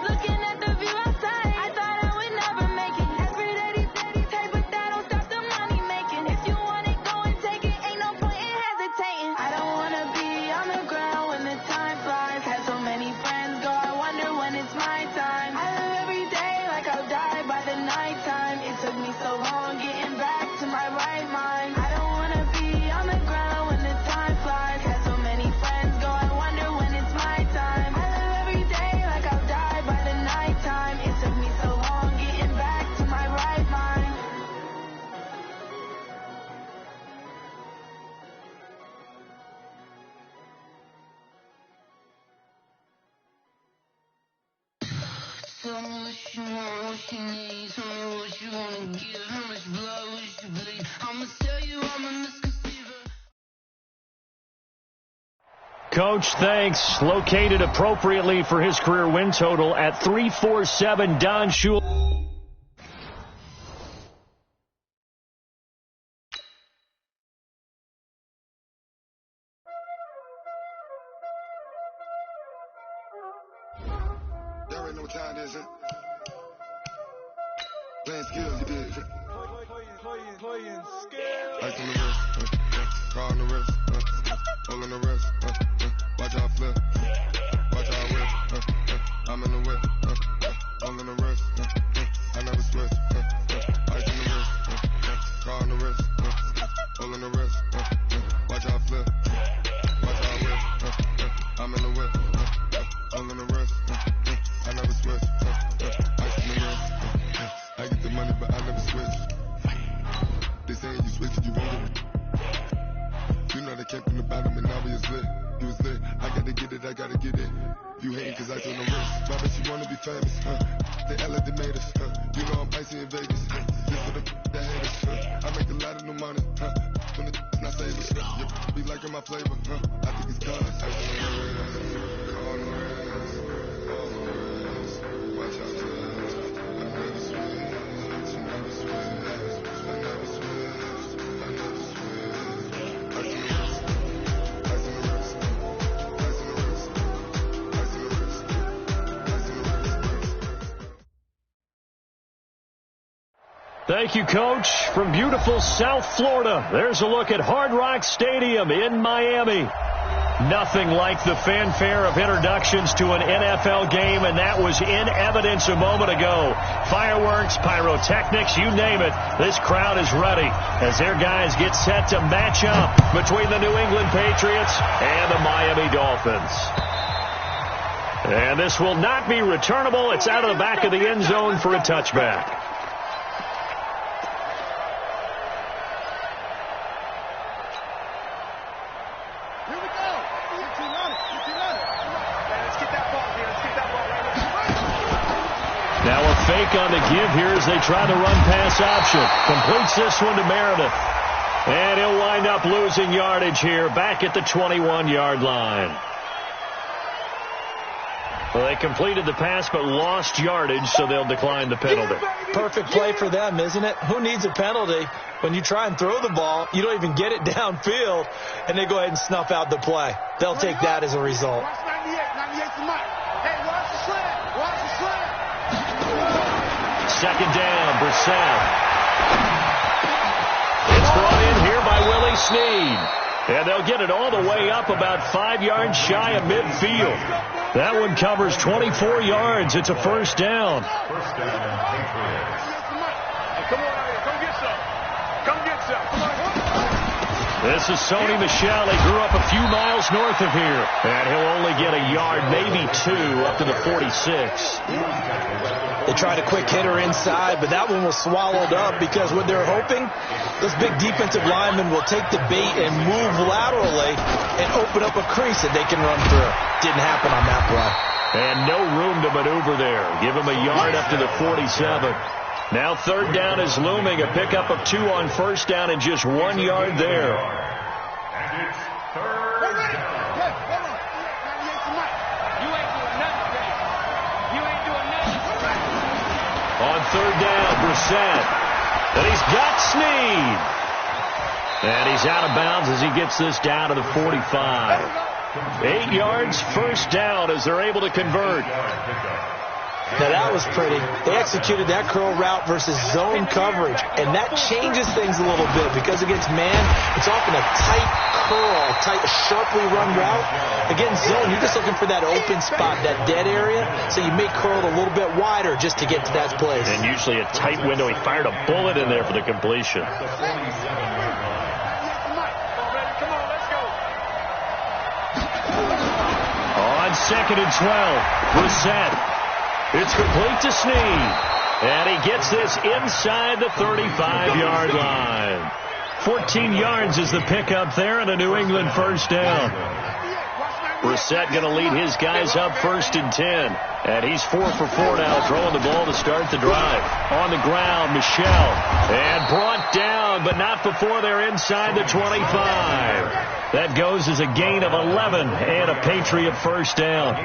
Looking at the view outside, I thought I would never make it. Every day these take, but that don't stop the money making. If you want it, go and take it. Ain't no point in hesitating. I don't wanna be on the ground when the time flies. Had so many friends go, I wonder when it's my time. I live every day like I'll die by the nighttime. It took me so long getting back to my right mind. I don't wanna be on the ground when the time flies. Had so many friends go, I wonder when it's my time. I live every day like I'll die by the nighttime. It took me so long getting back to my right mind. Tell me what you want, what you need. Tell me what you wanna give. How much blood would you bleed? I'ma tell you I'm a misconceiver. Coach, thanks. Located appropriately for his career win total at 347. Don Shula. Y'all already know what time it is, huh? Playing skills, you did. Playing skills. Ice on the wrist, car on the wrist, hole in the wrist, watch out flip, watch out whip, I'm in the whip, hole in the wrist, I never switch, ice on the wrist, car on the wrist, hole in the wrist, watch out flip, watch out whip, I'm in the whip, hole in the wrist, I never switch, ice on the wrist, I get the money but I never switch. They saying you switch it, you won't get it. You know they came from the bottom and now we is lit. You was lit, I gotta get it, I gotta get it. You hating cause I told them wrist. Why bet you wanna be famous, They Ella they made us, You know I'm icy in Vegas, Just for the that haters, I make a lot of new money, When the not savers, You be liking my flavor, I think it's cause ice on the wrist, car on the wrist, all on the wrist. Watch out, I never switch, I never switch. Thank you, Coach. From beautiful South Florida, there's a look at Hard Rock Stadium in Miami. Nothing like the fanfare of introductions to an NFL game, and that was in evidence a moment ago. Fireworks, pyrotechnics, you name it. This crowd is ready as their guys get set to match up between the New England Patriots and the Miami Dolphins. And this will not be returnable. It's out of the back of the end zone for a touchback. Now a fake on the give here as they try the run-pass option. Completes this one to Meredith. And he'll wind up losing yardage here back at the 21-yard line. Well, they completed the pass but lost yardage, so they'll decline the penalty. Perfect play for them, isn't it? Who needs a penalty when you try and throw the ball, you don't even get it downfield, and they go ahead and snuff out the play. They'll take that as a result. Watch 98. 98's the mic. Hey, watch the slant. Watch the slant. Second down, Brissett. It's brought in here by Willie Snead. And they'll get it all the way up about 5 yards shy of midfield. That one covers 24 yards. It's a first down. First down, Patriots. Come on out here. Come get some. Come get some. Come on. This is Sony Michel. He grew up a few miles north of here. And he'll only get a yard, maybe 2, up to the 46. They tried a quick hitter inside, but that one was swallowed up because what they're hoping, this big defensive lineman will take the bait and move laterally and open up a crease that they can run through. Didn't happen on that play. And no room to maneuver there. Give him a yard up to the 47. Now third down is looming. A pickup of 2 on first down and just 1 yard there. And it's third down. On third down, Brissett. And he's got Snead. And he's out of bounds as he gets this down to the 45. 8 yards, first down as they're able to convert. Now that was pretty. They executed that curl route versus zone coverage, and that changes things a little bit because against man, it's often a tight curl, tight, sharply run route. Against zone, you're just looking for that open spot, that dead area, so you make curl a little bit wider just to get to that place. And usually a tight window. He fired a bullet in there for the completion. On 2nd and 12, Brissett. It's complete to Snead. And he gets this inside the 35-yard line. 14 yards is the pickup there and a New England first down. Brissett going to lead his guys up 1st and 10. And he's 4 for 4 now, throwing the ball to start the drive. On the ground, Michel. And brought down, but not before they're inside the 25. That goes as a gain of 11 and a Patriot first down.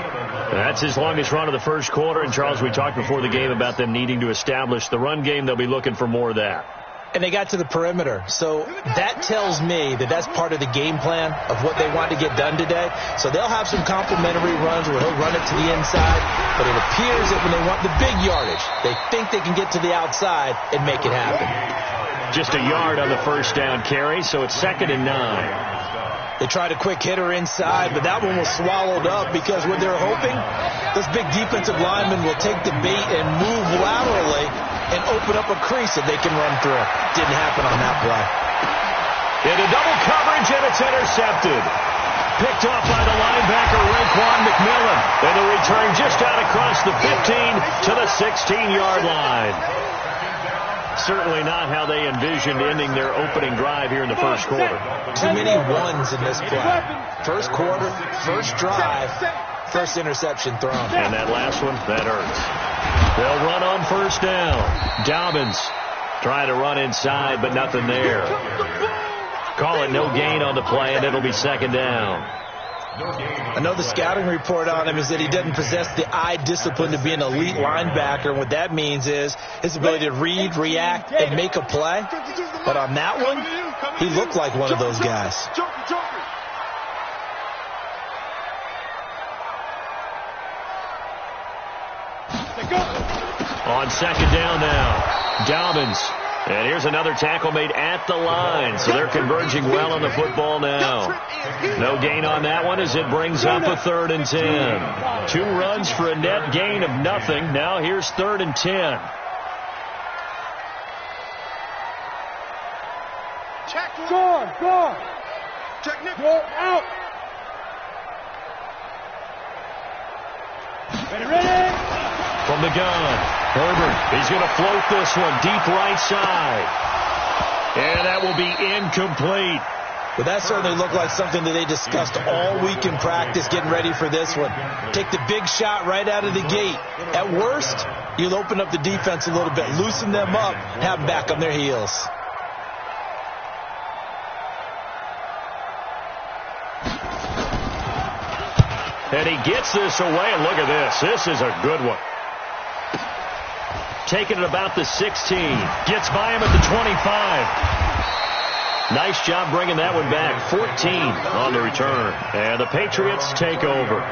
That's his longest run of the first quarter. And, Charles, we talked before the game about them needing to establish the run game. They'll be looking for more of that. And they got to the perimeter. So that tells me that that's part of the game plan of what they want to get done today. So they'll have some complementary runs where he'll run it to the inside. But it appears that when they want the big yardage, they think they can get to the outside and make it happen. Just a yard on the first down carry, so it's 2nd and 9. They tried a quick hitter inside, but that one was swallowed up because what they're hoping, this big defensive lineman will take the bait and move laterally and open up a crease that they can run through. Didn't happen on that play. Into double coverage, and it's intercepted. Picked off by the linebacker, Raekwon McMillan. And the return just out across the 15 to the 16-yard line. Certainly not how they envisioned ending their opening drive here in the first quarter. Too many ones in this play. First quarter, first drive, first interception thrown. And that last one, that hurts. They'll run on first down. Dobbins trying to run inside, but nothing there. Call it no gain on the play, and it'll be 2nd down. I know the scouting report on him is that he doesn't possess the eye discipline to be an elite linebacker. And what that means is his ability to read, react, and make a play. But on that one, he looked like one of those guys. On 2nd down now, Dobbins. And here's another tackle made at the line. So they're converging well on the football now. No gain on that one as it brings up a 3rd and 10. 2 runs for a net gain of nothing. Now here's 3rd and 10. Score. Technical out. Ready. From the gun, Herbert, he's going to float this one deep right side. And that will be incomplete. But that certainly looked like something that they discussed all week in practice getting ready for this one. Take the big shot right out of the gate. At worst, you'll open up the defense a little bit, loosen them up, have them back on their heels. And he gets this away, and look at this. This is a good one. Taking it about the 16. Gets by him at the 25. Nice job bringing that one back. 14 on the return. And the Patriots take over.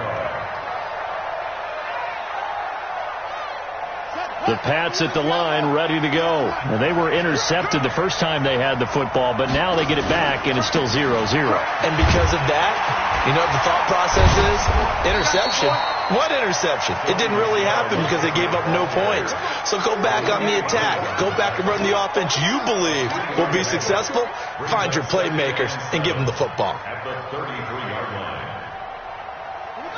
The Pats at the line ready to go. And they were intercepted the first time they had the football, but now they get it back, and it's still 0-0. And because of that, you know what the thought process is? Interception. What interception? It didn't really happen because they gave up no points. So go back on the attack. Go back and run the offense you believe will be successful. Find your playmakers and give them the football.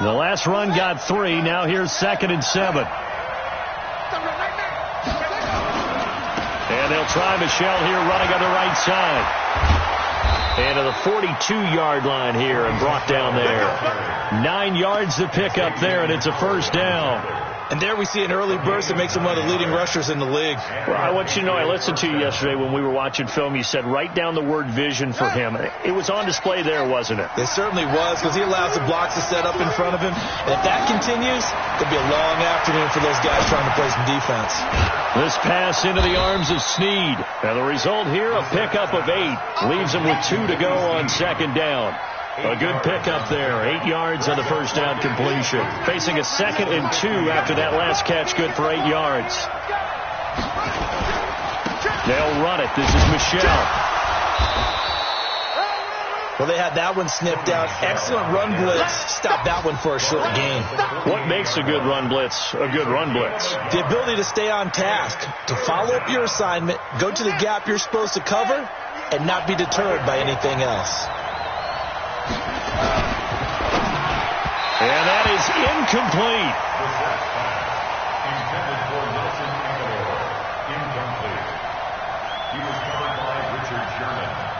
The last run got 3. Now here's 2nd and 7. And they'll try Michel here running on the right side. And to the 42-yard line here and brought down there. 9 yards to pick up there, and it's a first down. And there we see an early burst that makes him one of the leading rushers in the league. Well, I want you to know, I listened to you yesterday when we were watching film. You said write down the word vision for him. It was on display there, wasn't it? It certainly was, because he allows the blocks to set up in front of him. And if that continues, it'll be a long afternoon for those guys trying to play some defense. This pass into the arms of Snead. And the result here, a pickup of 8. Leaves him with 2 to go on 2nd down. A good pickup there. 8 yards on the first down completion. Facing a 2nd and 2 after that last catch, good for 8 yards. They'll run it. This is Michelle. Well, they had that one snipped out. Excellent run blitz. Stop that one for a short gain. What makes a good run blitz a good run blitz? The ability to stay on task, to follow up your assignment, go to the gap you're supposed to cover, and not be deterred by anything else. And that is incomplete. Intended for Nelson Aguilar. Incomplete. He was covered by Richard Sherman.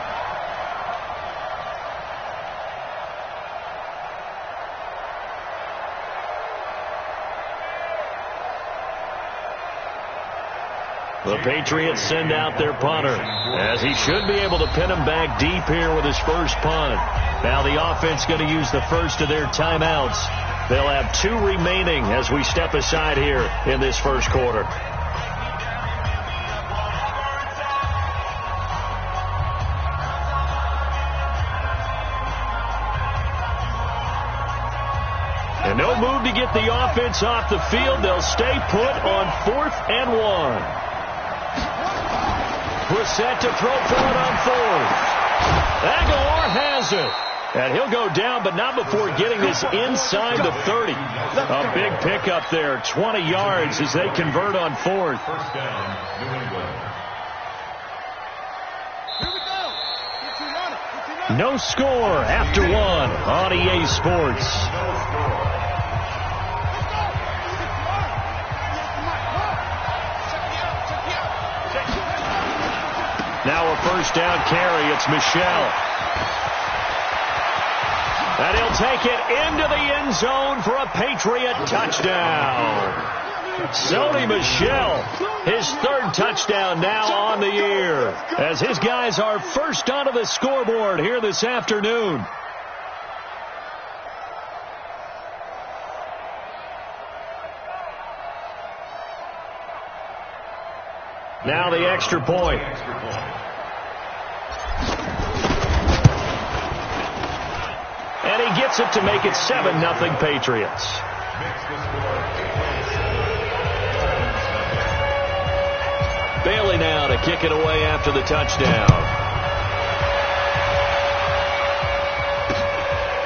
The Patriots send out their punter, as he should be able to pin him back deep here with his first punt. Now the offense going to use the first of their timeouts. They'll have 2 remaining as we step aside here in this first quarter. And no move to get the offense off the field. They'll stay put on 4th and 1. Brissett to throw for it on 4th. Aguilar has it. And he'll go down, but not before getting this inside the 30. A big pickup there, 20 yards as they convert on 4th. First down, New England. No score after 1 on EA Sports. Now a first down carry. It's Michelle. And he'll take it into the end zone for a Patriot touchdown. Sony Michel, his 3rd touchdown now on the year, as his guys are first onto the scoreboard here this afternoon. Now the extra point. And he gets it to make it 7-0 Patriots. Bailey now to kick it away after the touchdown.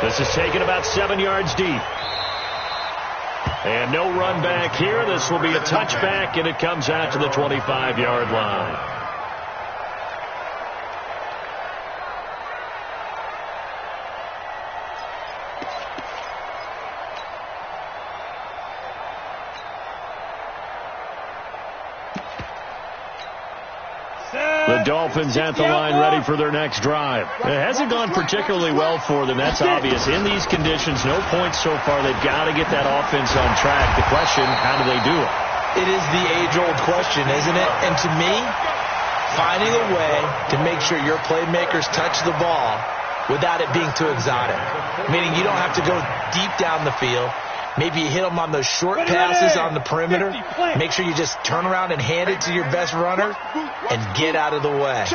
This is taken about 7 yards deep. And no run back here. This will be a touchback, and it comes out to the 25-yard line. The Dolphins at the line ready for their next drive. It hasn't gone particularly well for them. That's obvious. In these conditions, no points so far. They've got to get that offense on track. The question, how do they do it? It is the age-old question, isn't it? And to me, finding a way to make sure your playmakers touch the ball without it being too exotic. Meaning you don't have to go deep down the field. Maybe you hit them on those short passes on the perimeter. Make sure you just turn around and hand it to your best runner and get out of the way.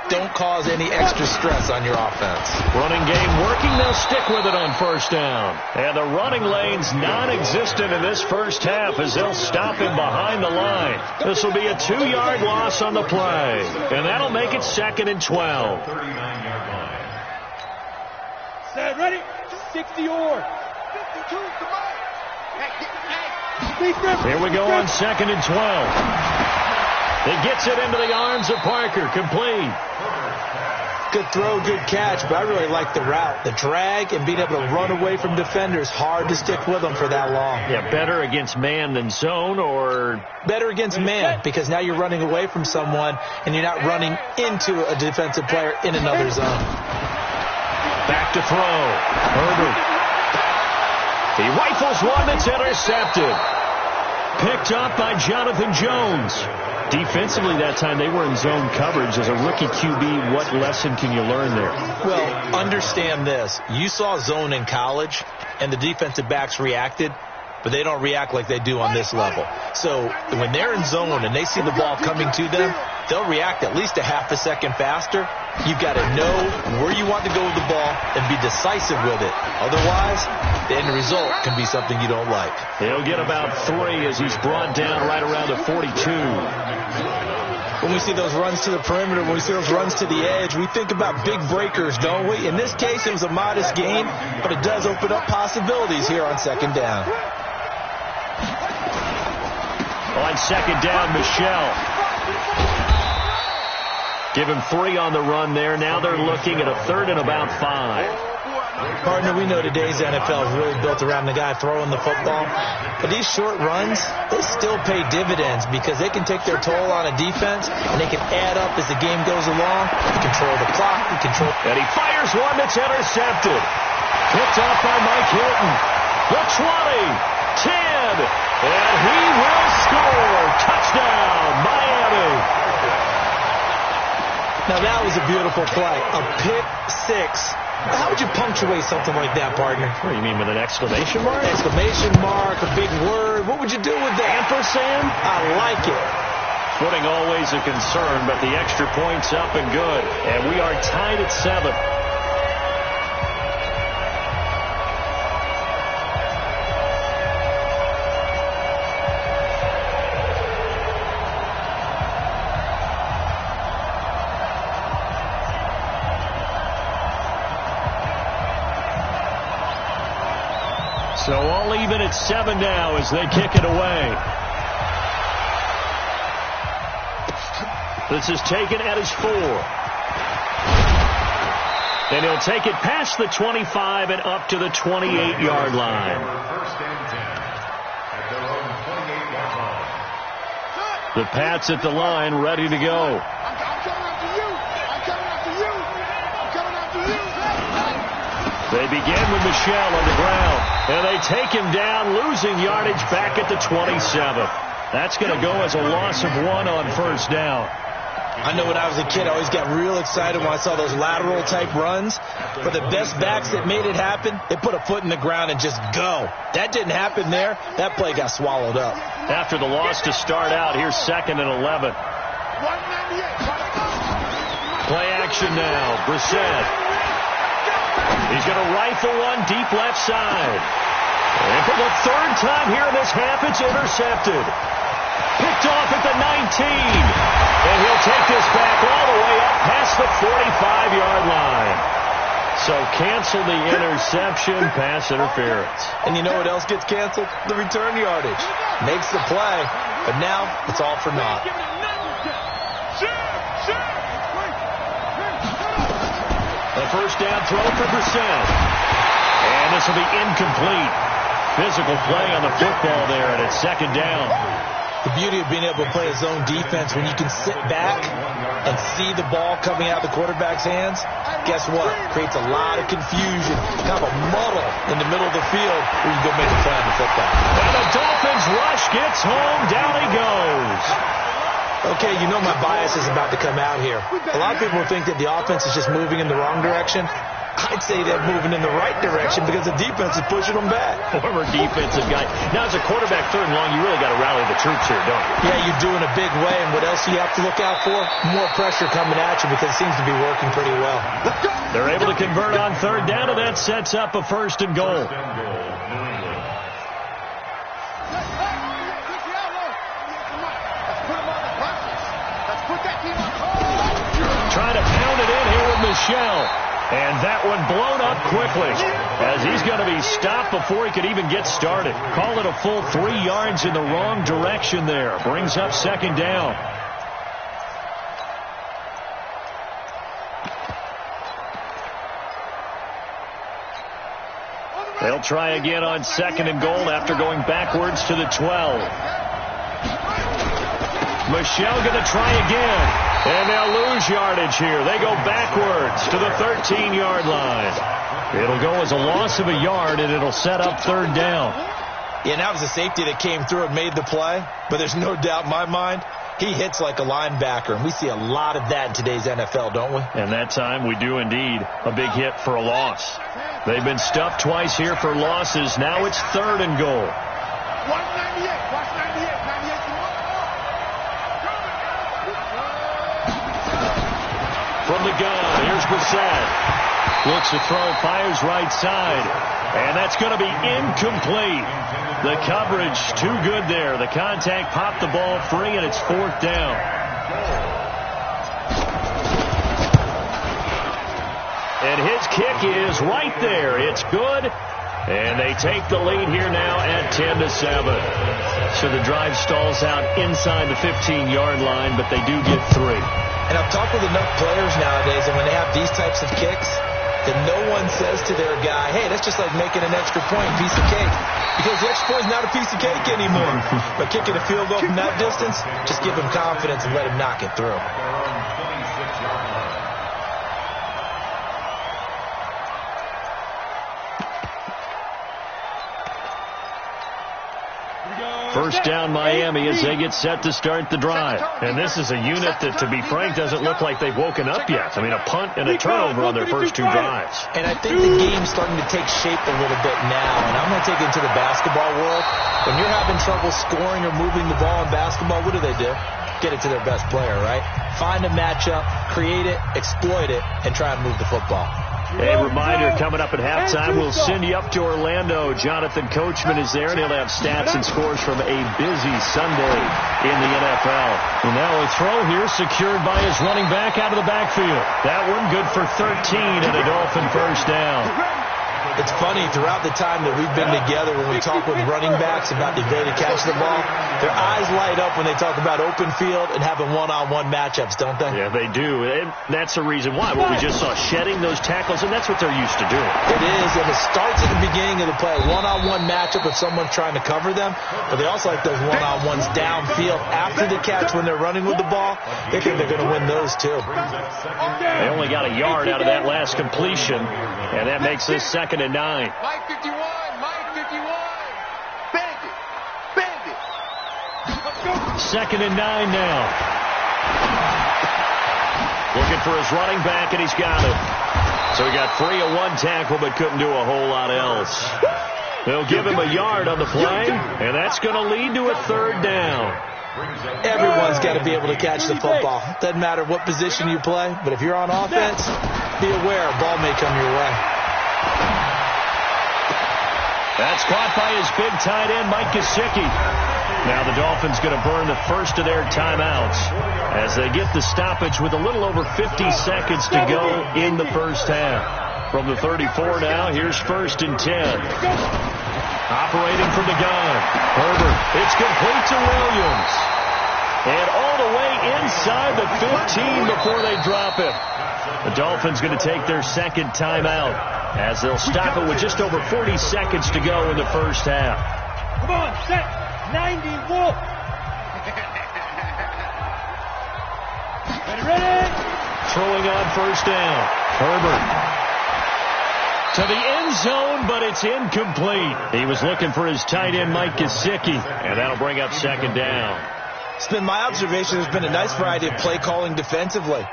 Don't cause any extra stress on your offense. Running game working. They'll stick with it on first down. And the running lane's non-existent in this first half as they'll stop him behind the line. This will be a 2-yard loss on the play. And that'll make it 2nd and 12. 39-yard line. Set, ready? 60 or 52, come on. Here we go on 2nd and 12. He gets it into the arms of Parker. Complete. Good throw, good catch, but I really like the route. The drag and being able to run away from defenders, hard to stick with them for that long. Yeah, better against man than zone, or? Better against man, because now you're running away from someone and you're not running into a defensive player in another zone. Back to throw. Herbert. He rifles one that's intercepted. Picked up by Jonathan Jones. Defensively that time, they were in zone coverage. As a rookie QB, what lesson can you learn there? Well, understand this. You saw zone in college, and the defensive backs reacted. but they don't react like they do on this level. So when they're in zone and they see the ball coming to them, they'll react at least a half a second faster. You've got to know where you want to go with the ball and be decisive with it. Otherwise, the end result can be something you don't like. He'll get about 3 as he's brought down right around the 42. When we see those runs to the perimeter, when we see those runs to the edge, we think about big breakers, don't we? In this case, it was a modest gain, but it does open up possibilities here on second down. On second down, Michel. Give him 3 on the run there. Now they're looking at a 3rd and about 5. Partner, we know today's NFL is really built around the guy throwing the football. But these short runs, they still pay dividends because they can take their toll on a defense and they can add up as the game goes along. You control the clock. You control. And he fires one that's intercepted. Picked off by Mike Hilton. The 20, 10, and he will score. Touchdown, Miami. Now that was a beautiful play. A pick 6. How would you punctuate something like that, partner? What do you mean, with an exclamation mark? Exclamation mark, a big word. What would you do with that? Ampersand? I like it. Footing always a concern, but the extra point's up and good. And we are tied at 7. So all even at 7 now as they kick it away. This is taken at his 4. And he'll take it past the 25 and up to the 28-yard line. The Pats at the line, ready to go. They begin with Michel on the ground, and they take him down, losing yardage back at the 27. That's going to go as a loss of 1 on first down. I know when I was a kid, I always got real excited when I saw those lateral-type runs. For the best backs that made it happen, they put a foot in the ground and just go. That didn't happen there. That play got swallowed up. After the loss to start out, here's 2nd and 11. Play action now. Brissett. He's going to rifle one deep left side. And for the 3rd time here in this half, it's intercepted. Picked off at the 19. And he'll take this back all the way up past the 45-yard line. So cancel the interception, pass interference. And you know what else gets canceled? The return yardage. Makes the play, but now it's all for naught. The first down throw for Brissett. And this will be incomplete. Physical play on the football there, and it's 2nd down. The beauty of being able to play a zone defense when you can sit back and see the ball coming out of the quarterback's hands, guess what? Creates a lot of confusion, kind of a muddle in the middle of the field where you go make a play on the football. And the Dolphins rush gets home. Down he goes. Okay, you know my bias is about to come out here. A lot of people think that the offense is just moving in the wrong direction. I'd say they're moving in the right direction because the defense is pushing them back. Former defensive guy. Now, as a quarterback 3rd and long, you really got to rally the troops here, don't you? Yeah, you do in a big way. And what else do you have to look out for? More pressure coming at you because it seems to be working pretty well. They're able to convert on 3rd down, and that sets up a 1st and goal. Trying to pound it in here with Michel. And that one blown up quickly as he's going to be stopped before he could even get started. Call it a full 3 yards in the wrong direction there. Brings up 2nd down. They'll try again on 2nd and goal after going backwards to the 12. Michel going to try again. And they'll lose yardage here. They go backwards to the 13-yard line. It'll go as a loss of a yard, and it'll set up 3rd down. Yeah, and that was a safety that came through and made the play. But there's no doubt in my mind, he hits like a linebacker. And we see a lot of that in today's NFL, don't we? And that time we do indeed. A big hit for a loss. They've been stuffed twice here for losses. Now it's 3rd and goal. Watch 98. Watch 98. 98 to one. From the gun, here's Brissett. Looks to throw, fires right side. And that's going to be incomplete. The coverage too good there. The contact popped the ball free, and it's 4th down. And his kick is right there. It's good. And they take the lead here now at 10-7. So the drive stalls out inside the 15-yard line, but they do get 3. And I've talked with enough players nowadays, and when they have these types of kicks, that no one says to their guy, hey, that's just like making an extra point, piece of cake. Because the extra point is not a piece of cake anymore. But kicking a field goal from that distance, just give him confidence and let him knock it through. First down Miami as they get set to start the drive. And this is a unit that, to be frank, doesn't look like they've woken up yet. I mean, a punt and a turnover on their first 2 drives. And I think the game's starting to take shape a little bit now. And I'm going to take it into the basketball world. When you're having trouble scoring or moving the ball in basketball, what do? Get it to their best player, right? Find a matchup, create it, exploit it, and try and move the football. A reminder, coming up at halftime, we'll send you up to Orlando. Jonathan Coachman is there, and he'll have stats and scores from a busy Sunday in the NFL. And now a throw here secured by his running back out of the backfield. That one good for 13 and a Dolphin first down. It's funny, throughout the time that we've been together, when we talk with running backs about the ability to catch the ball, their eyes light up when they talk about open field and having one-on-one matchups, don't they? Yeah, they do. And that's the reason why. What we just saw, shedding those tackles, and that's what they're used to doing. It is, and it starts at the beginning of the play, one-on-one matchup if someone's trying to cover them, but they also like those one-on-ones downfield after the catch when they're running with the ball. They think they're going to win those, too. They only got a yard out of that last completion, and that makes this 2nd and 9. Mike 51. Mike 51. Bandit. Bandit. Let's go. 2nd and 9 now. Looking for his running back, and he's got it. So he got free of 1 tackle, but couldn't do a whole lot else. They'll give him a yard on the play, and that's going to lead to a 3rd down. Everyone's got to be able to catch the football. Doesn't matter what position you play, but if you're on offense, be aware a ball may come your way. That's caught by his big tight end, Mike Gesicki. Now the Dolphins going to burn the first of their timeouts as they get the stoppage with a little over 50 seconds to go in the first half. From the 34 now, here's 1st and 10. Operating from the gun, Herbert. It's complete to Williams. And all the way inside the 15 before they drop it. The Dolphins going to take their 2nd timeout as they'll stop it with just over 40 seconds to go in the first half. Come on, set. 90, wolf. Ready? Throwing on 1st down. Herbert. To the end zone, but it's incomplete. He was looking for his tight end, Mike Gesicki, and that'll bring up 2nd down. It's been my observation there's been a nice variety of play calling defensively.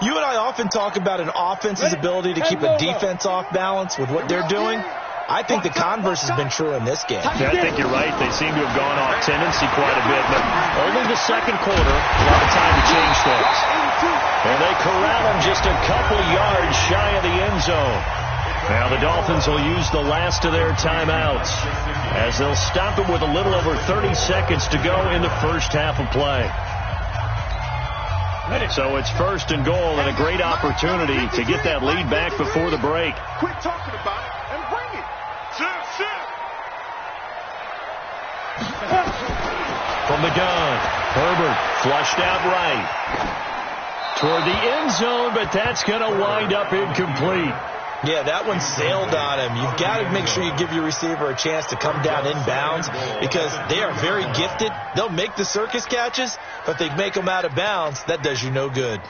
You and I often talk about an offense's ability to keep a defense off balance with what they're doing. I think the converse has been true in this game. Yeah, I think you're right. They seem to have gone off tendency quite a bit, but only the 2nd quarter, a lot of time to change things. And they corral him just a couple yards shy of the end zone. Now the Dolphins will use the last of their timeouts as they'll stop it with a little over 30 seconds to go in the first half of play. So it's 1st and goal and a great opportunity to get that lead back before the break. Quit talking about it and bring it. Sit. From the gun, Herbert flushed out right. Toward the end zone, but that's going to wind up incomplete. Yeah, that one sailed on him. You've got to make sure you give your receiver a chance to come down inbounds because they are very gifted. They'll make the circus catches, but they make them out of bounds. That does you no good.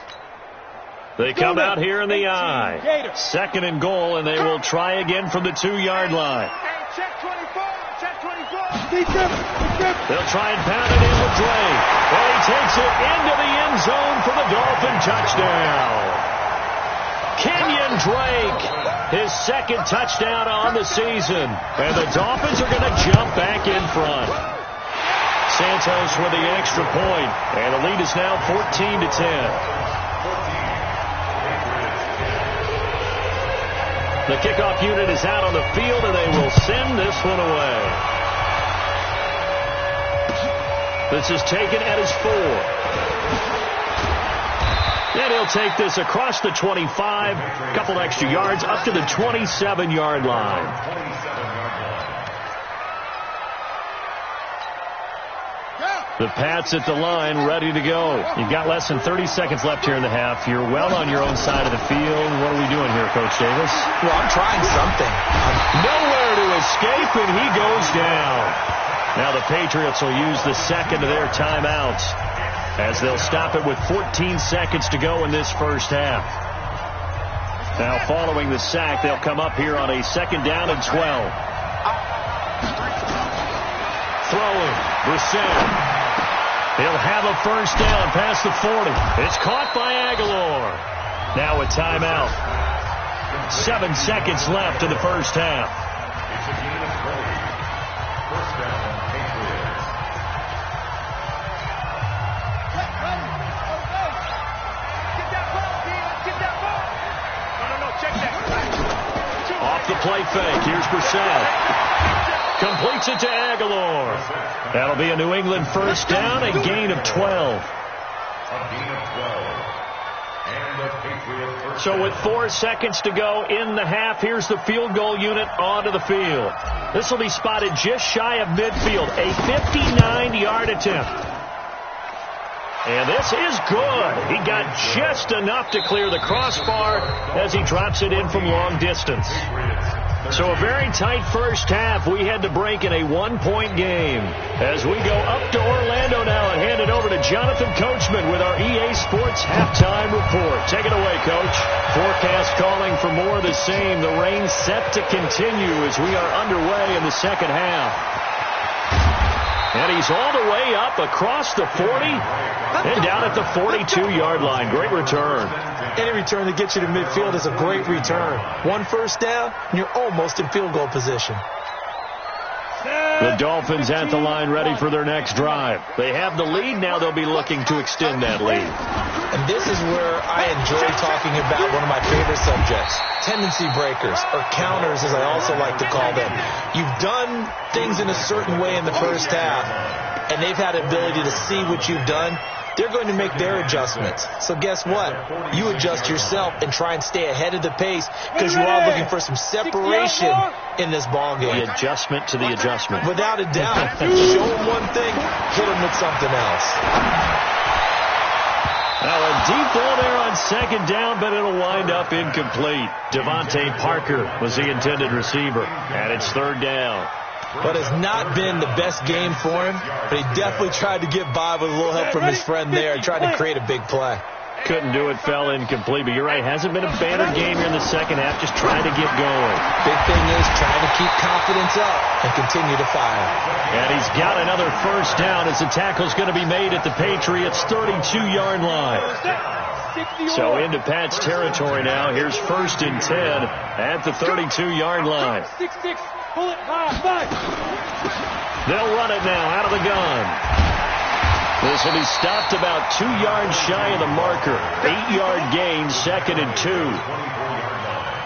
They come out here in the eye. 2nd and goal, and they will try again from the 2-yard line. Check 24. Check 24. They'll try and pound it in with Drake. And he takes it into the end zone for the Dolphin touchdown. Kenyon Drake, his 2nd touchdown on the season. And the Dolphins are going to jump back in front. Santos with the extra point, and the lead is now 14-10. The kickoff unit is out on the field, and they will send this one away. This is taken at his 4. And he'll take this across the 25, a couple extra yards, up to the 27-yard line. The Pats at the line, ready to go. You've got less than 30 seconds left here in the half. You're well on your own side of the field. What are we doing here, Coach Davis? Well, I'm trying something. Nowhere to escape, and he goes down. Now the Patriots will use the second of their timeouts as they'll stop it with 14 seconds to go in this first half. Now following the sack, they'll come up here on a 2nd down and 12. Throwing, Brissett. He'll have a first down past the 40. It's caught by Aguilar. Now a timeout. 7 seconds left in the first half. Off the play fake. Here's Brissett. Completes it to Aguilar. That'll be a New England first down, a gain of 12. So with 4 seconds to go in the half, here's the field goal unit onto the field. This will be spotted just shy of midfield, a 59-yard attempt. And this is good. He got just enough to clear the crossbar as he drops it in from long distance. So a very tight first half. We had to break in a 1-point game. As we go up to Orlando now and hand it over to Jonathan Coachman with our EA Sports halftime report. Take it away, Coach. Forecast calling for more of the same. The rain set to continue as we are underway in the second half. And he's all the way up across the 40 and down at the 42-yard line. Great return. Any return that gets you to midfield is a great return. 1 first down, and you're almost in field goal position. The Dolphins at the line ready for their next drive. They have the lead. Now they'll be looking to extend that lead. And this is where I enjoy talking about one of my favorite subjects, tendency breakers, or counters as I also like to call them. You've done things in a certain way in the first half, and they've had the ability to see what you've done. They're going to make their adjustments. So guess what? You adjust yourself and try and stay ahead of the pace because you are looking for some separation in this ball game. The adjustment to the adjustment. Without a doubt. Show them one thing, hit them with something else. Now a deep ball there on 2nd down, but it'll wind up incomplete. Devontae Parker was the intended receiver, and it's 3rd down. But it's not been the best game for him, but he definitely tried to get by with a little help from his friend there, tried to create a big play. Couldn't do it, fell incomplete, but you're right, hasn't been a banner game here in the second half, just trying to get going. Big thing is trying to keep confidence up and continue to fire. And he's got another first down as the tackle's going to be made at the Patriots' 32-yard line. So into Pat's territory now. Here's 1st and 10 at the 32-yard line. They'll run it now out of the gun. This will be stopped about 2 yards shy of the marker. 8-yard gain, 2nd and 2.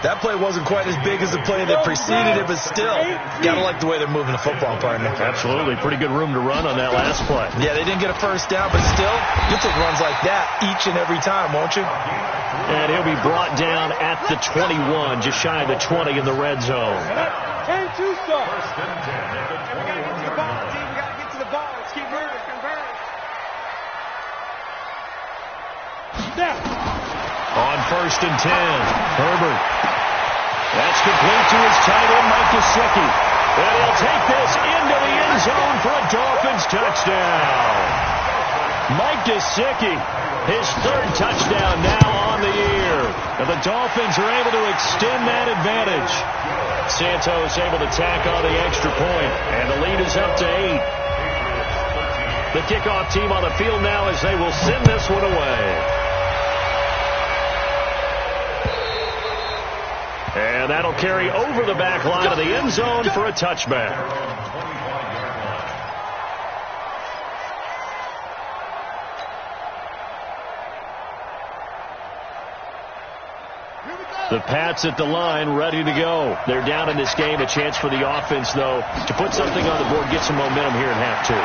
That play wasn't quite as big as the play that preceded it, but still, gotta like the way they're moving the football, partner. Absolutely. Pretty good room to run on that last play. Yeah, they didn't get a first down, but still, you'll take runs like that each and every time, won't you? And he'll be brought down at the 21, just shy of the 20 in the red zone. 10-2 start. On 1st and 10, Herbert. That's complete to his tight end, Mike Gesicki. And he'll take this into the end zone for a Dolphins touchdown. Mike Gesicki, his 3rd touchdown now on the year. And the Dolphins are able to extend that advantage. Santos able to tack on the extra point, and the lead is up to 8. The kickoff team on the field now as they will send this one away. And that'll carry over the back line of the end zone for a touchback. The Pats at the line, ready to go. They're down in this game. A chance for the offense, though, to put something on the board, get some momentum here in half two.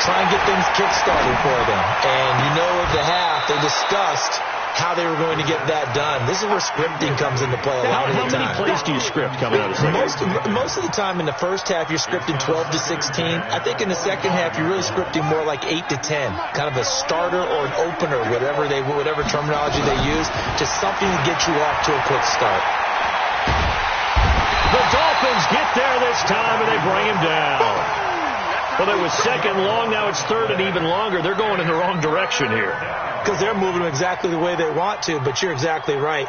Try and get things kick-started for them. And you know at the half, they discussed how they were going to get that done. This is where scripting comes into play a lot of the time. How many plays do you script coming out of the second? Most of the time in the first half, you're scripting 12 to 16. I think in the second half, you're really scripting more like 8 to 10. Kind of a starter or an opener, whatever terminology they use, just something to get you off to a quick start. The Dolphins get there this time, and they bring him down. Well, it was second long. Now it's third and even longer. They're going in the wrong direction here. Because they're moving exactly the way they want to, but you're exactly right.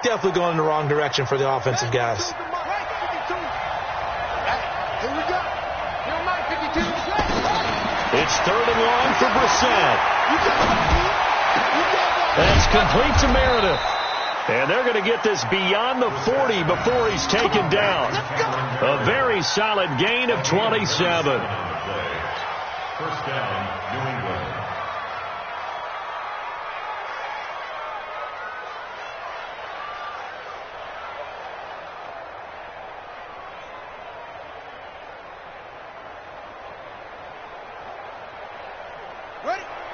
Definitely going in the wrong direction for the offensive guys. Here we go. It's third and long for Brissett. That's complete to Meredith. And they're going to get this beyond the 40 before he's taken down. A very solid gain of 27. First down, New England.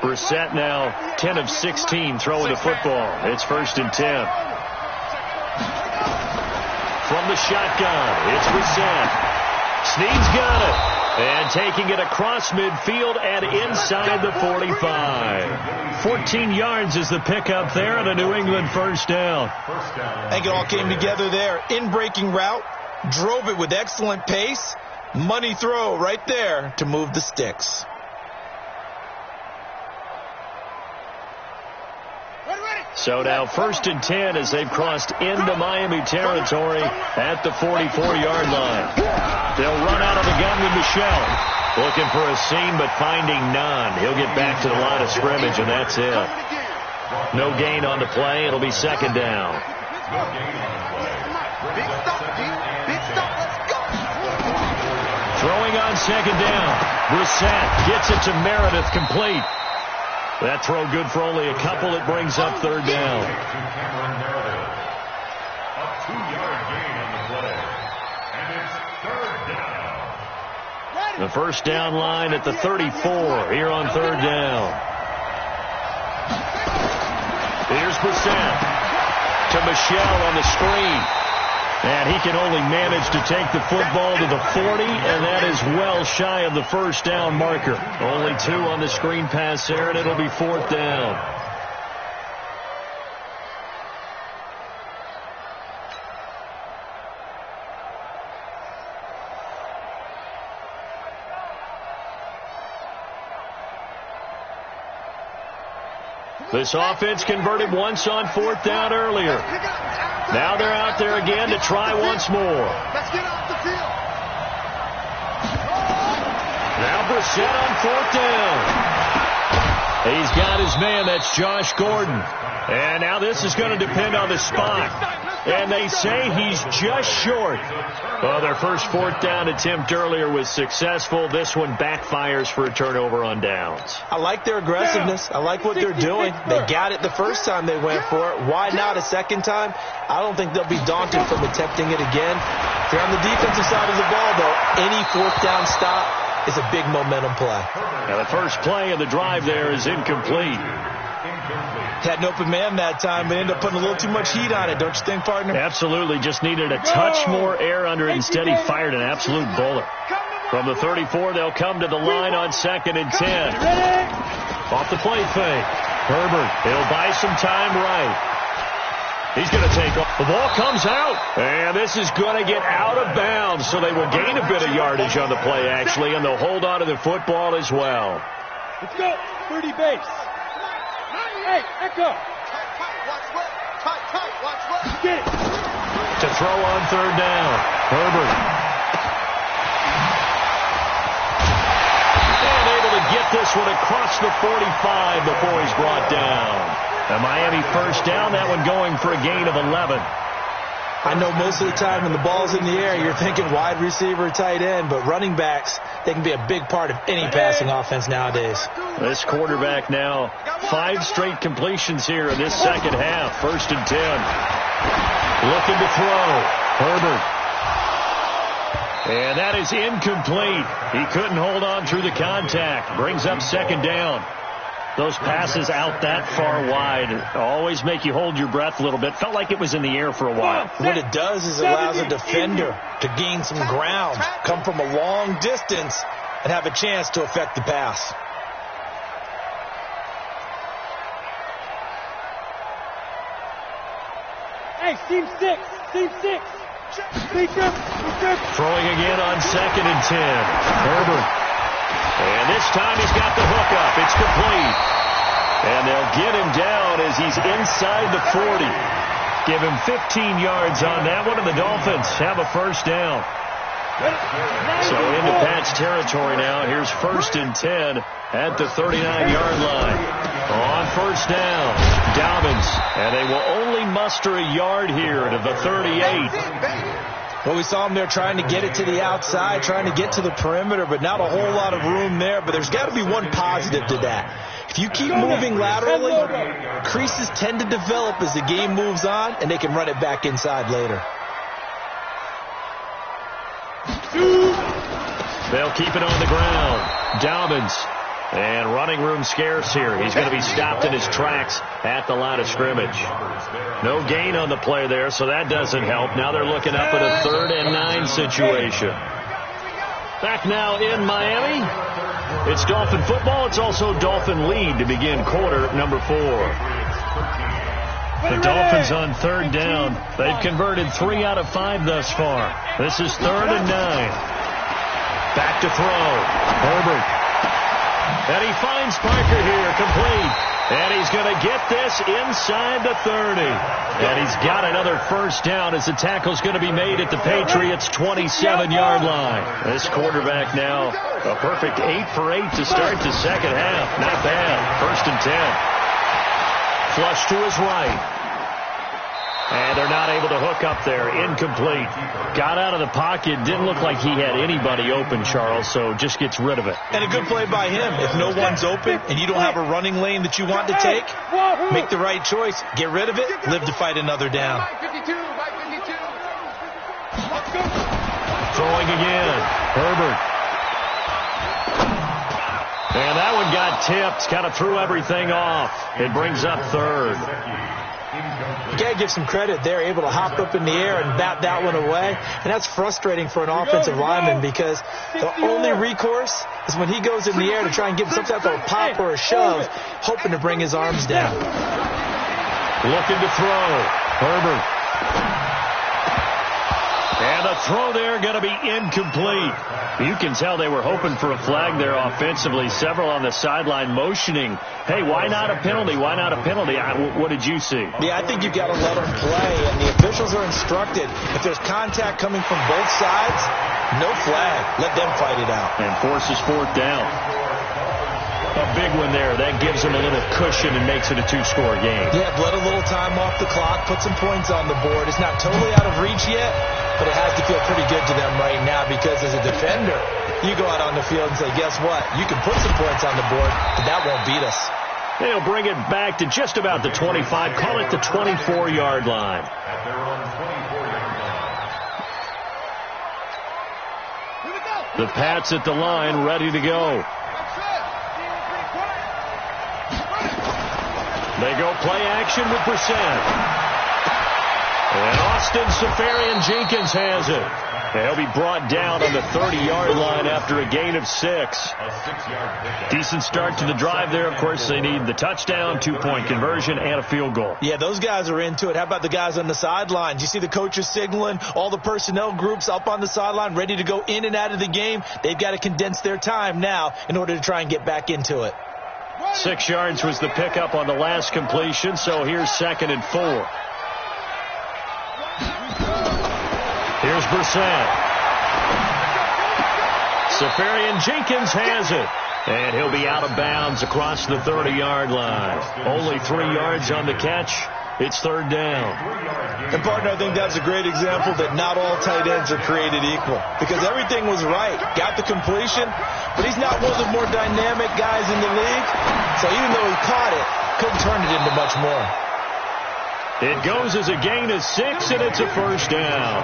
Brissett now 10 of 16 throwing the football. It's first and 10. From the shotgun, it's Brissett. Snead's got it. And taking it across midfield and inside the 45. 14 yards is the pickup there and a New England first down. I think it all came together there. In-breaking route, drove it with excellent pace. Money throw right there to move the sticks. So now first and 10 as they've crossed into Miami territory at the 44-yard line. They'll run out of the gun with Michel. Looking for a seam but finding none. He'll get back to the line of scrimmage and that's it. No gain on the play. It'll be second down. Throwing on second down. Brissett gets it to Meredith complete. That throw good for only a couple. It brings up third down. A 2-yard gain on the play. And it's third down. The first down line at the 34 here on third down. Here's Brissett to Michel on the screen. And he can only manage to take the football to the 40, and that is well shy of the first down marker. Only 2 on the screen pass there, and it'll be fourth down. This offense converted once on fourth down earlier. Now they're out there again to try once more. Let's get off the field. Now Brissett on fourth down. He's got his man. That's Josh Gordon. And now this is going to depend on the spot. And they say he's just short. Well, their first fourth down attempt earlier was successful. This one backfires for a turnover on downs. I like their aggressiveness. I like what they're doing. They got it the first time they went for it. Why not a second time? I don't think they'll be daunted from attempting it again. If you're on the defensive side of the ball, though, any fourth down stop is a big momentum play. Now the first play of the drive there is incomplete. Had an open man that time, but ended up putting a little too much heat on it, don't you think, partner? Absolutely. Just needed a touch more air under it. Instead, he fired an absolute bullet. From the 34, they'll come to the line on second and 10. Off the play fake. Herbert, he'll buy some time right. He's going to take off. The ball comes out, and this is going to get out of bounds, so they will gain a bit of yardage on the play, actually, and they'll hold on to the football as well. Let's go. 30 base. Hey, Echo. Get it. To throw on third down. Herbert. And able to get this one across the 45 before he's brought down. A Miami first down, that one going for a gain of 11. I know most of the time when the ball's in the air, you're thinking wide receiver, tight end, but running backs, they can be a big part of any passing offense nowadays. This quarterback now 5 straight completions here in this second half. First and 10. Looking to throw. Herbert. And that is incomplete. He couldn't hold on through the contact. Brings up second down. Those passes out that far wide always make you hold your breath a little bit. Felt like it was in the air for a while. What it does is allows a defender to gain some ground, come from a long distance, and have a chance to affect the pass. Hey, team 6. Team 6. Throwing again on 2nd and 10. Herbert. And this time he's got the hook up. It's complete. And they'll get him down as he's inside the 40. Give him 15 yards on that one, and the Dolphins have a first down. So into Pat's territory now. Here's 1st and 10 at the 39-yard line. On first down, Dobbins. And they will only muster a yard here to the 38. Well, we saw him there trying to get it to the outside, trying to get to the perimeter, but not a whole lot of room there. But there's got to be one positive to that. If you keep moving laterally, creases tend to develop as the game moves on, and they can run it back inside later. They'll keep it on the ground. Dobbins. And running room scarce here. He's going to be stopped in his tracks at the line of scrimmage. No gain on the play there, so that doesn't help. Now they're looking up at a 3rd and 9 situation. Back now in Miami. It's Dolphin football. It's also Dolphin lead to begin quarter number 4. The Dolphins on 3rd down. They've converted 3 out of 5 thus far. This is 3rd and 9. Back to throw. Herbert. And he finds Parker here, complete. And he's going to get this inside the 30. And he's got another first down as the tackle's going to be made at the Patriots' 27-yard line. This quarterback now, a perfect 8 for 8 to start the second half. Not bad. 1st and 10. Flush to his right. And they're not able to hook up there. Incomplete. Got out of the pocket. Didn't look like he had anybody open, Charles, so just gets rid of it. And a good play by him. If no one's open and you don't have a running lane that you want to take, make the right choice. Get rid of it. Live to fight another down. Throwing again. Herbert. And that one got tipped. Kind of threw everything off. It brings up 3rd. You got to give some credit. They're able to hop up in the air and bat that one away. And that's frustrating for an offensive lineman because the only recourse is when he goes in the air to try and give some type of a pop or a shove, hoping to bring his arms down. Looking to throw. Herbert. And the throw there going to be incomplete. You can tell they were hoping for a flag there offensively. Several on the sideline motioning, hey, why not a penalty? Why not a penalty? What did you see? Yeah, I think you've got to let them play, and the officials are instructed. If there's contact coming from both sides, no flag. Let them fight it out. And forces 4th down. A big one there. That gives them a little cushion and makes it a 2-score game. Yeah, let a little time off the clock, put some points on the board. It's not totally out of reach yet, but it has to feel pretty good to them right now because as a defender, you go out on the field and say, guess what? You can put some points on the board, but that won't beat us. They'll bring it back to just about the 25. Call it the 24-yard line. The Pats at the line, ready to go. They go play action with Brissett. And Austin Seferian-Jenkins has it. He'll be brought down on the 30-yard line after a gain of 6. Decent start to the drive there. Of course, they need the touchdown, 2-point conversion, and a field goal. Yeah, those guys are into it. How about the guys on the sidelines? You see the coaches signaling, all the personnel groups up on the sideline, ready to go in and out of the game. They've got to condense their time now in order to try and get back into it. 6 yards was the pickup on the last completion, so here's 2nd and 4. Here's Brissett. Seferian-Jenkins has it. And he'll be out of bounds across the 30-yard line. Only 3 yards on the catch. It's 3rd down. And, partner, I think that's a great example that not all tight ends are created equal. Because everything was right. Got the completion, but he's not one of the more dynamic guys in the league. So even though he caught it, couldn't turn it into much more. It goes as a gain of 6, and it's a first down.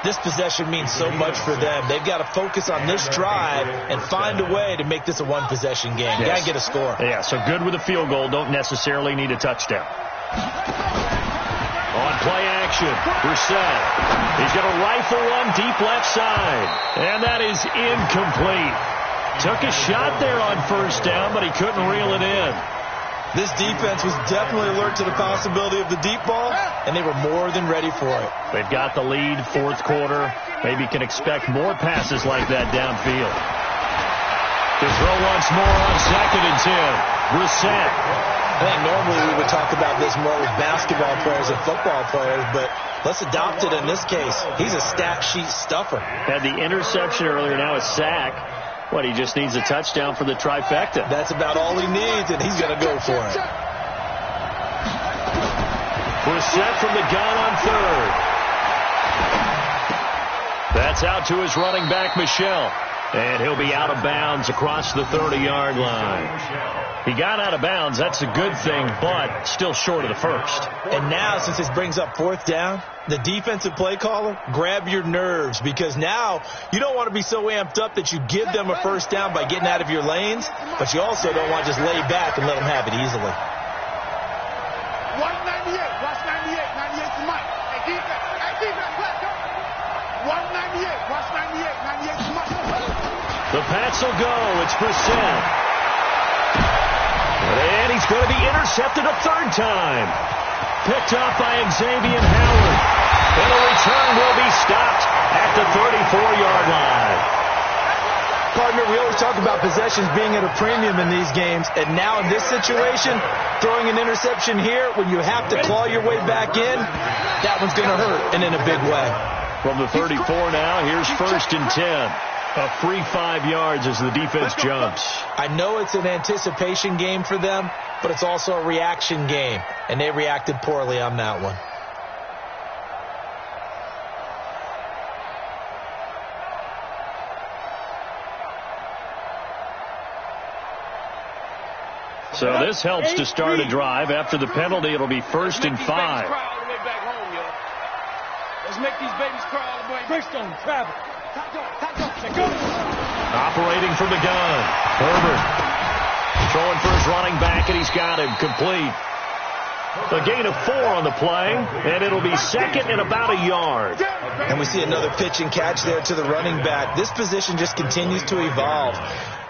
This possession means so much for them. They've got to focus on this drive and find a way to make this a one-possession game. Yes. Got to get a score. Yeah, so good with a field goal. Don't necessarily need a touchdown. On play action, Brissett. He's going to rifle one deep left side. And that is incomplete. Took a shot there on first down, but he couldn't reel it in. This defense was definitely alert to the possibility of the deep ball, and they were more than ready for it. They've got the lead, fourth quarter. Maybe can expect more passes like that downfield. To throw once more on 2nd and 10. Brissett. I think normally we would talk about this more with basketball players and football players, but let's adopt it in this case. He's a stat sheet stuffer. Had the interception earlier, now a sack. What, he just needs a touchdown for the trifecta. That's about all he needs, and he's going to go for it. Brissett from the gun on 3rd. That's out to his running back, Michel. And he'll be out of bounds across the 30-yard line. He got out of bounds. That's a good thing, but still short of the first. And now, since this brings up 4th down, the defensive play caller, grab your nerves, because now you don't want to be so amped up that you give them a first down by getting out of your lanes, but you also don't want to just lay back and let them have it easily. 198. Watch 98. 98 to Mike. Hey, defense. Hey, defense. Let's go. 198. Watch 98. 98 to Mike. The Pats will go. It's Brissett. And he's going to be intercepted a 3rd time. Picked up by Xavier Howard. And the return will be stopped at the 34-yard line. Partner, we always talk about possessions being at a premium in these games, and now in this situation, throwing an interception here when you have to claw your way back in, that one's going to hurt, and in a big way. From the 34 now, here's 1st and 10. A free 5 yards as the defense jumps. I know it's an anticipation game for them, but it's also a reaction game, and they reacted poorly on that one. So this helps to start a drive. After the penalty, it'll be 1st and 5. Let's make these babies cry all the way. Bristol, travel. Operating from the gun. Herbert. Throwing for his running back, and he's got him complete. A gain of 4 on the play, and it'll be 2nd and about a yard. And we see another pitch and catch there to the running back. This position just continues to evolve.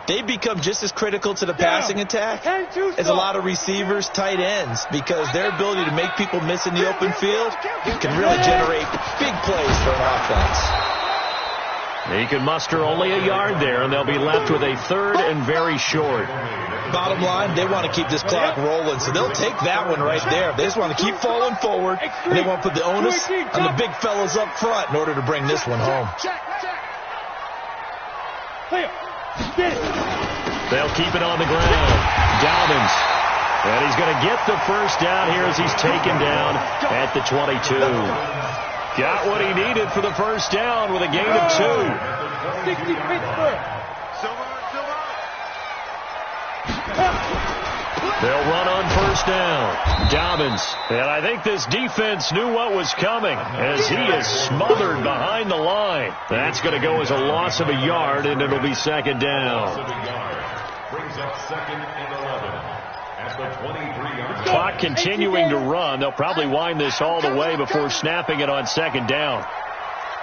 They become just as critical to the passing attack as a lot of receivers, tight ends, because their ability to make people miss in the open field can really generate big plays for an offense. He can muster only a yard there, and they'll be left with a 3rd and very short. Bottom line, they want to keep this clock rolling, so they'll take that one right there. They just want to keep falling forward, and they want to put the onus on the big fellas up front in order to bring this one home. They'll keep it on the ground. Dobbins. And he's going to get the first down here as he's taken down at the 22. Got what he needed for the first down with a gain of 2. 60 Pittsburgh. They'll run on first down. Dobbins. And I think this defense knew what was coming as he is smothered behind the line. That's going to go as a loss of a yard, and it'll be 2nd down. Brings up 2nd and 11 at the 23-yard. Clock continuing to run. They'll probably wind this all the way before snapping it on 2nd down.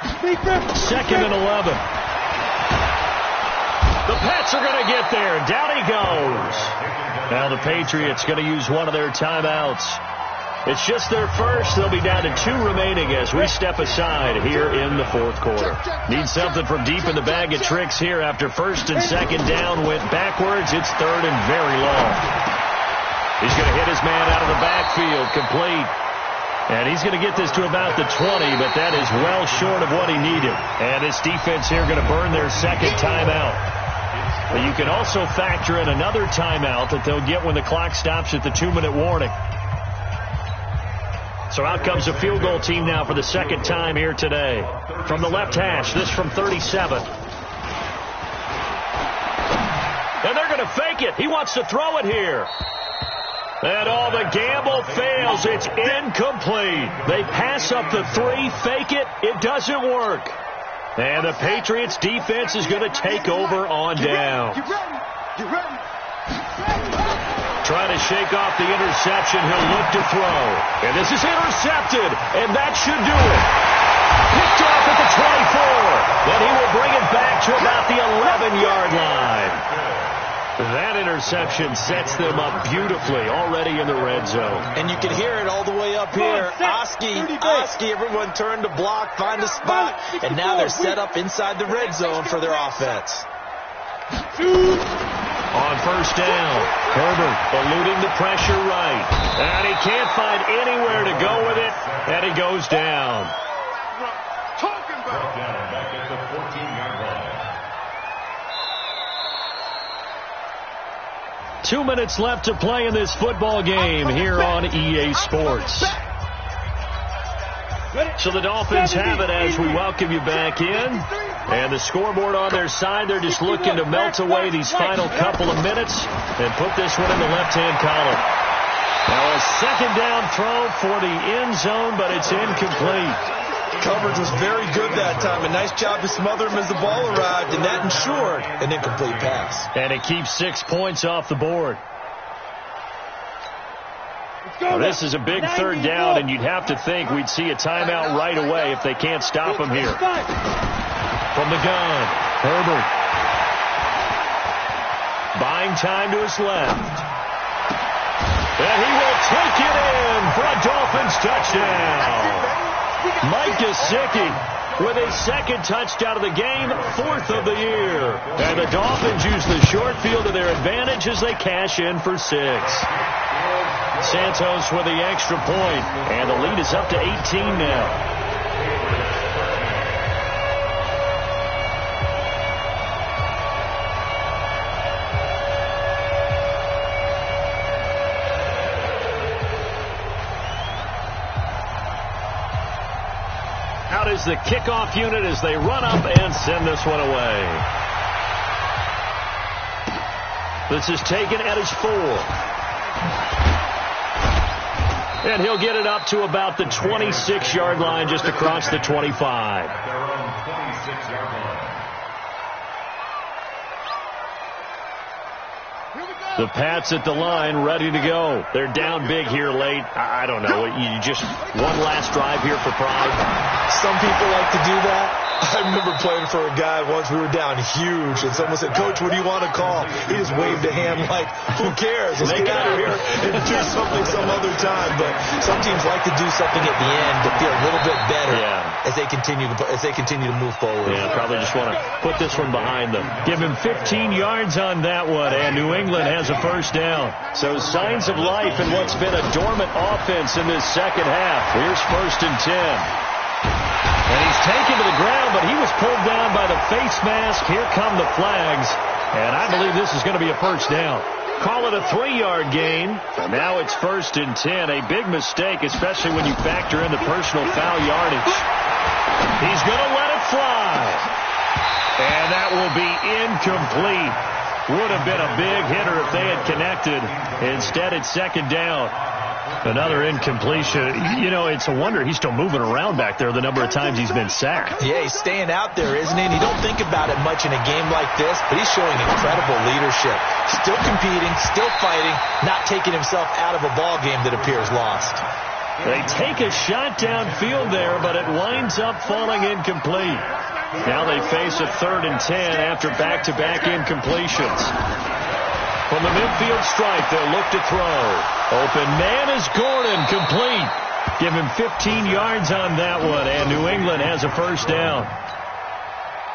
2nd and 11. The Pats are going to get there. Down he goes. Now the Patriots going to use one of their timeouts. It's just their first. They'll be down to 2 remaining as we step aside here in the 4th quarter. Need something from deep in the bag of tricks here after 1st and 2nd down went backwards. It's 3rd and very long. He's going to hit his man out of the backfield, complete. And he's going to get this to about the 20, but that is well short of what he needed. And this defense here going to burn their 2nd timeout. But you can also factor in another timeout that they'll get when the clock stops at the 2-minute warning. So out comes a field goal team now for the 2nd time here today. From the left hash, this from 37. And they're going to fake it. He wants to throw it here. And all the gamble fails. It's incomplete. They pass up the 3, fake it. It doesn't work. And the Patriots defense is going to take over on down. Get ready. Get ready. Trying to shake off the interception. He'll look to throw. And this is intercepted. And that should do it. Picked off at the 24. Then he will bring it back to about the 11-yard line. That interception sets them up beautifully already in the red zone. And you can hear it all the way up here. Oski, everyone turned to block, find a spot, and now they're set up inside the red zone for their offense. On first down, Herbert eluding the pressure right. And he can't find anywhere to go with it, and he goes down. Talking about Down back at the 14-yard line. 2 minutes left to play in this football game here on EA Sports. So the Dolphins have it as we welcome you back in. And the scoreboard on their side, they're just looking to melt away these final couple of minutes and put this one in the left-hand column. Now a second down throw for the end zone, but it's incomplete. Coverage was very good that time. A nice job to smother him as the ball arrived, and that ensured an incomplete pass. And it keeps 6 points off the board. Well, this is a big third down, and you'd have to think we'd see a timeout right away if they can't stop him here. From the gun, Herbert. Buying time to his left. And he will take it in for a Dolphins touchdown. Mike Gesicki with his second touchdown of the game, 4th of the year. And the Dolphins use the short field to their advantage as they cash in for 6. Santos with the extra point, and the lead is up to 18 now. Out is the kickoff unit as they run up and send this one away. This is taken at his 4. And he'll get it up to about the 26-yard line, just across the 25. Their own 26-yard line. The Pats at the line, ready to go. They're down big here late. I don't know. You just one last drive here for pride. Some people like to do that. I remember playing for a guy once. We were down huge, and someone said, "Coach, what do you want to call?" He just waved a hand like, "Who cares? Let's get out of here and do something some other time." But some teams like to do something at the end to feel a little bit better as they continue to move forward. Yeah, probably just want to put this one behind them. Give him 15 yards on that one, and New England has a first down. So signs of life in what's been a dormant offense in this second half. Here's 1st and 10. And he's taken to the ground, but he was pulled down by the face mask. Here come the flags, and I believe this is going to be a first down. Call it a 3-yard gain, and now it's 1st and 10. A big mistake, especially when you factor in the personal foul yardage. He's going to let it fly, and that will be incomplete. Would have been a big hitter if they had connected. Instead, it's 2nd down. Another incompletion. You know, it's a wonder he's still moving around back there the number of times he's been sacked. Yeah, he's staying out there, isn't he? And you don't think about it much in a game like this, but he's showing incredible leadership. Still competing, still fighting, not taking himself out of a ball game that appears lost. They take a shot downfield there, but it winds up falling incomplete. Now they face a 3rd and 10 after back-to-back incompletions. From the midfield stripe, they'll look to throw. Open man is Gordon, complete. Give him 15 yards on that one, and New England has a first down.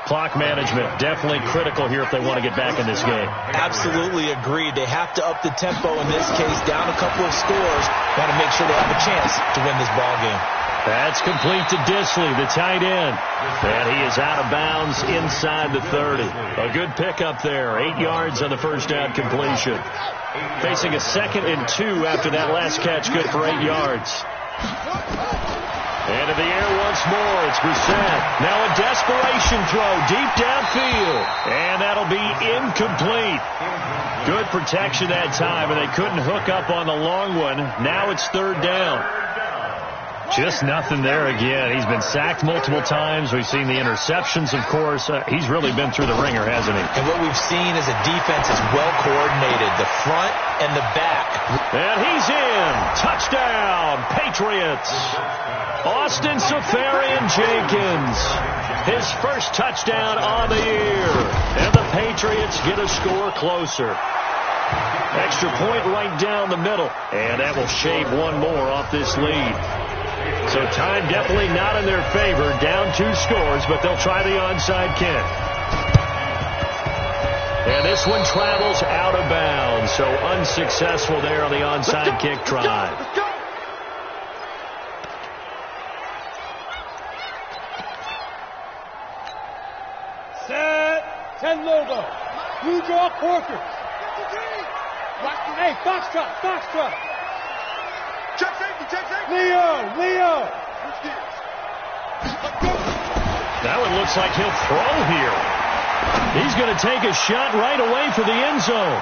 Clock management, definitely critical here if they want to get back in this game. Absolutely agreed. They have to up the tempo in this case, down a couple of scores. Want to make sure they have a chance to win this ball game. That's complete to Disley, the tight end. And he is out of bounds inside the 30. A good pickup there. 8 yards on the first down completion. Facing a 2nd and 2 after that last catch, good for 8 yards. Into the air once more. It's Brissett. Now a desperation throw deep downfield. And that'll be incomplete. Good protection that time, and they couldn't hook up on the long one. Now it's third down. Just nothing there again. He's been sacked multiple times. We've seen the interceptions, of course. He's really been through the ringer, hasn't he? And what we've seen is a defense is well coordinated, the front and the back. And he's in. Touchdown, Patriots. Austin Seferian-Jenkins. His first touchdown on the year. And the Patriots get a score closer. Extra point right down the middle. And that will shave one more off this lead. So time definitely not in their favor. Down 2 scores, but they'll try the onside kick. And this one travels out of bounds. So unsuccessful there on the onside kick try. Let's go. Set. 10 logo. Blue draw quarters. Hey, Foxtrot. Check safety. Leo. That one looks like he'll throw here. He's going to take a shot right away for the end zone.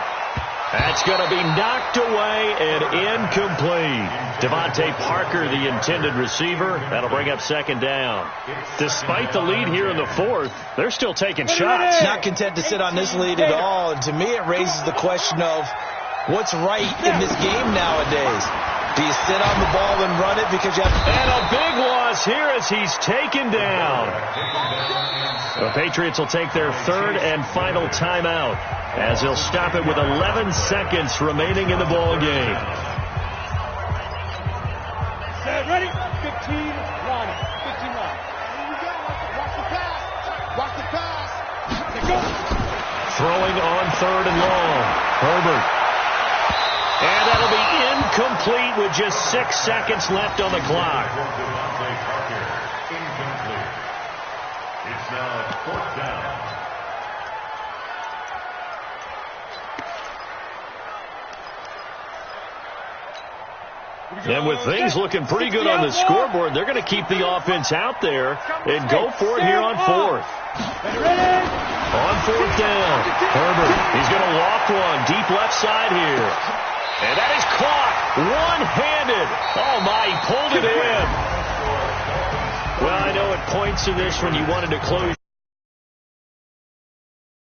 That's going to be knocked away and incomplete. Devontae Parker, the intended receiver. That'll bring up second down. Despite the lead here in the fourth, they're still taking shots. Not content to sit on this lead at all. And to me, it raises the question of what's right in this game nowadays. Do you sit on the ball and run it because you have... And a big loss here as he's taken down. The Patriots will take their third and final timeout as they'll stop it with 11 seconds remaining in the ball game. Set, ready? 15 line. Watch the pass. Let's go. Throwing on third and long. Herbert. And that'll be incomplete with just 6 seconds left on the clock. It's now fourth down. And with things looking pretty good on the scoreboard, they're going to keep the offense out there and go for it here on fourth. On fourth down, Herbert. He's going to walk one deep left side here. And that is caught one-handed. Oh, my, he pulled it in. Well, I know at points in this when you wanted to close.